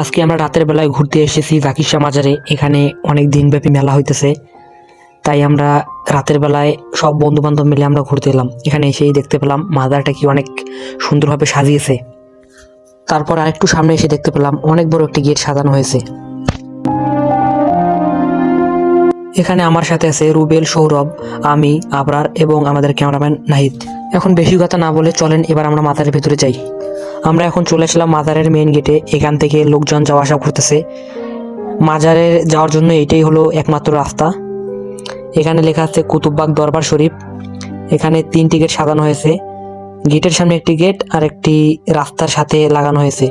আজকে আমরা রাতের বেলায় ঘুরতে এসেছি জাকির শাহ মাজারে। এখানে অনেক দিনব্যাপী মেলা হইতেছে, তাই আমরা রাতের বেলায় সব বন্ধু বান্ধব মিলে আমরা ঘুরতে এলাম। এখানে এসেই দেখতে পেলাম মাজারটা কি অনেক সুন্দরভাবে সাজিয়েছে। তারপর আরেকটু সামনে এসে দেখতে পেলাম অনেক বড় একটি গেট সাজানো হয়েছে। এখানে আমার সাথে আছে রুবেল, সৌরভ, আমি, আবরার এবং আমাদের ক্যামেরাম্যান নাহিদ। এখন বেশি কথা না বলে চলেন এবার আমরা মাজারের ভিতরে যাই। আমরা এখন চলে আসলাম মাজারের মেইন গেটে। এখান থেকে লোকজন যাওয়া আসা করতেছে। মাজারে যাওয়ার জন্য এটাই হলো একমাত্র রাস্তা। এখানে লেখা আছে কুতুববাগ দরবার শরীফ। এখানে 3টি গেট সাজানো হয়েছে। গেটের সামনে একটি গেট আর একটি রাস্তার সাথে লাগানো হয়েছে।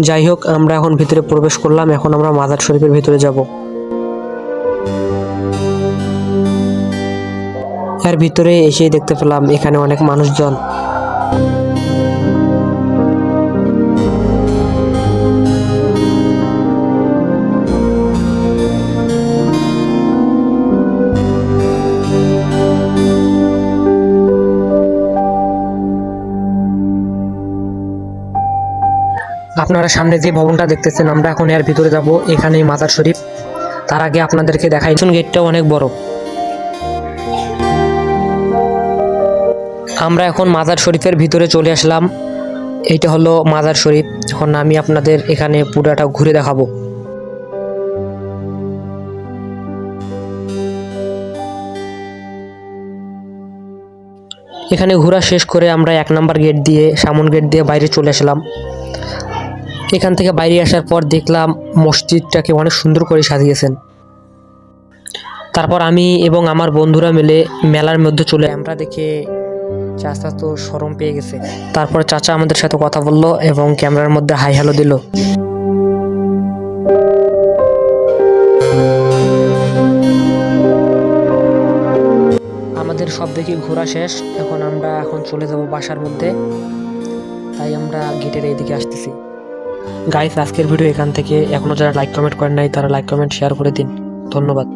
যাই হোক, আমরা এখন ভিতরে প্রবেশ করলাম। এখন আমরা মাজার শরীফের ভিতরে যাব। এর ভিতরে এসে দেখতে পেলাম এখানে অনেক মানুষজন। আপনারা সামনে যে ভবনটা দেখতেছেন, আমরা এখন এর ভিতরে যাব। এখানেই মাজার শরীফ। তার আগে আপনাদেরকে দেখাই, গেটটাও অনেক বড়। আমরা এখন মাজার শরীফের ভিতরে চলে আসলাম। এইটা হলো মাজার শরীফ। এখন আমি আপনাদের এখানে পুরাটা ঘুরে দেখাবো। এখানে ঘোরা শেষ করে আমরা 1 নম্বর গেট দিয়ে, সামন গেট দিয়ে বাইরে চলে আসলাম। এখান থেকে বাইরে আসার পর দেখলাম মসজিদটাকে অনেক সুন্দর করে সাজিয়েছেন। তারপর আমি এবং আমার বন্ধুরা মিলে মেলার মধ্যে চলে। আমরা দেখে চাচা তো শরম পেয়ে গেছে। তারপর চাচা আমাদের সাথে কথা বললো এবং ক্যামেরার মধ্যে হাই হ্যালো দিল। আমাদের সব দেখে ঘোরা শেষ। এখন আমরা চলে যাব বাসার মধ্যে, তাই আমরা গেটের এইদিকে আসতেছি। গাইস, আজকের ভিডিও এখান থেকে। এখনো যারা লাইক কমেন্ট করেন নাই তারা লাইক কমেন্ট শেয়ার করে দিন। ধন্যবাদ।